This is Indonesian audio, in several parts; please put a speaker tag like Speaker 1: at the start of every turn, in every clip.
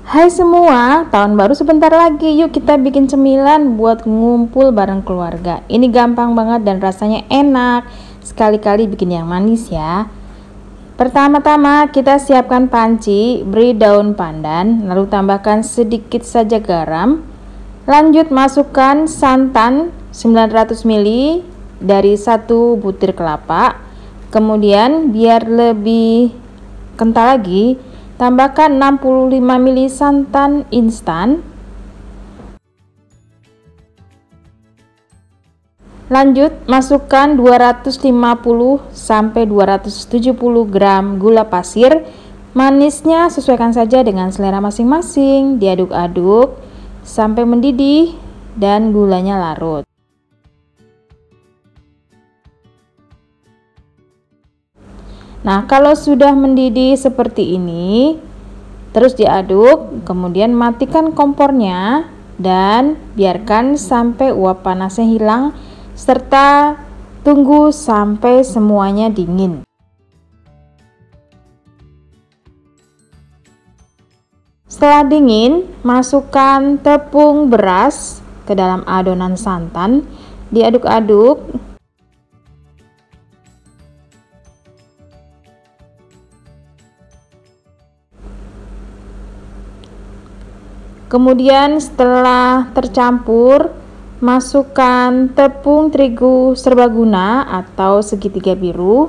Speaker 1: Hai semua, tahun baru sebentar lagi. Yuk kita bikin cemilan buat ngumpul bareng keluarga. Ini gampang banget dan rasanya enak. Sekali-kali bikin yang manis ya. Pertama-tama kita siapkan panci, beri daun pandan, lalu tambahkan sedikit saja garam. Lanjut masukkan santan 900 ml dari 1 butir kelapa. Kemudian biar lebih kental lagi, tambahkan 65 ml santan instan. Lanjut masukkan 250 sampai 270 gram gula pasir. Manisnya sesuaikan saja dengan selera masing-masing. Diaduk-aduk sampai mendidih dan gulanya larut. Nah, kalau sudah mendidih seperti ini, terus diaduk, kemudian matikan kompornya dan biarkan sampai uap panasnya hilang serta tunggu sampai semuanya dingin. Setelah dingin, masukkan tepung beras ke dalam adonan santan, diaduk-aduk. Kemudian setelah tercampur, masukkan tepung terigu serbaguna atau segitiga biru.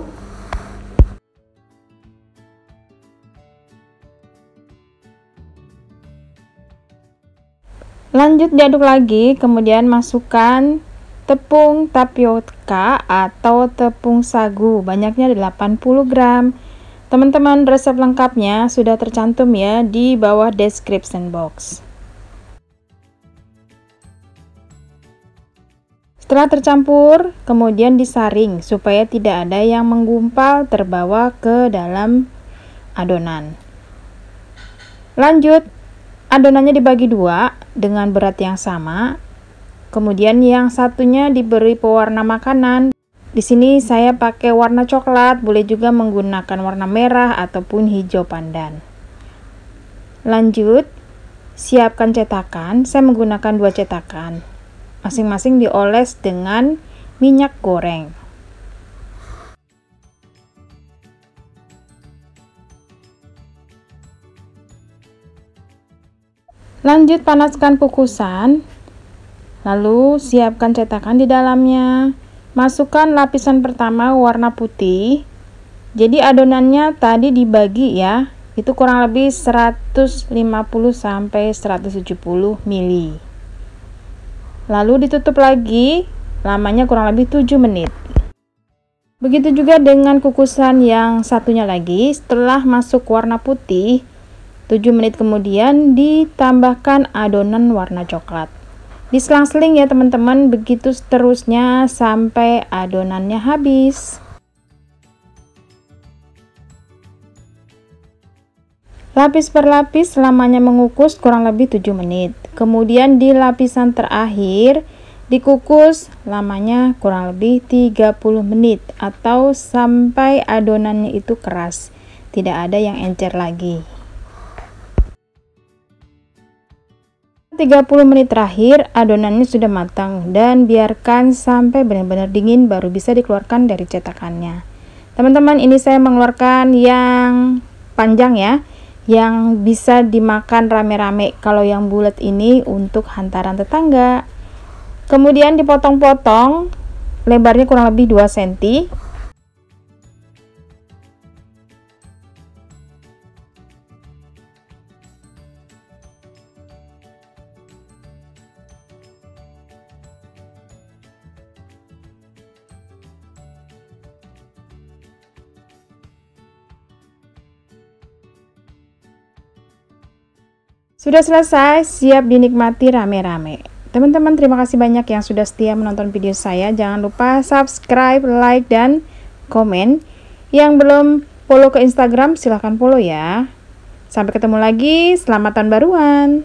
Speaker 1: Lanjut diaduk lagi, kemudian masukkan tepung tapioka atau tepung sagu, banyaknya 80 gram. Teman-teman, resep lengkapnya sudah tercantum ya di bawah description box. Setelah tercampur, kemudian disaring supaya tidak ada yang menggumpal terbawa ke dalam adonan. Lanjut, adonannya dibagi dua dengan berat yang sama. Kemudian yang satunya diberi pewarna makanan. Di sini saya pakai warna coklat, boleh juga menggunakan warna merah ataupun hijau pandan. Lanjut, siapkan cetakan. Saya menggunakan 2 cetakan. Masing-masing dioles dengan minyak goreng. Lanjut panaskan kukusan. Lalu siapkan cetakan di dalamnya. Masukkan lapisan pertama warna putih. Jadi adonannya tadi dibagi ya. Itu kurang lebih 150 sampai 170 ml. Lalu ditutup lagi, lamanya kurang lebih 7 menit. Begitu juga dengan kukusan yang satunya lagi. Setelah masuk warna putih, 7 menit kemudian ditambahkan adonan warna coklat. Diselang-seling ya teman-teman, begitu seterusnya sampai adonannya habis. Lapis per lapis lamanya mengukus kurang lebih 7 menit. Kemudian di lapisan terakhir dikukus lamanya kurang lebih 30 menit atau sampai adonannya itu keras, tidak ada yang encer lagi. 30 menit terakhir adonannya sudah matang dan biarkan sampai benar-benar dingin baru bisa dikeluarkan dari cetakannya. Teman-teman, ini saya mengeluarkan yang panjang ya, yang bisa dimakan rame-rame. Kalau yang bulat ini untuk hantaran tetangga. Kemudian dipotong-potong, lebarnya kurang lebih 2 cm. Sudah selesai, siap dinikmati rame-rame. Teman-teman, terima kasih banyak yang sudah setia menonton video saya. Jangan lupa subscribe, like, dan komen. Yang belum follow ke Instagram, silahkan follow ya. Sampai ketemu lagi, selamat tahun baruan.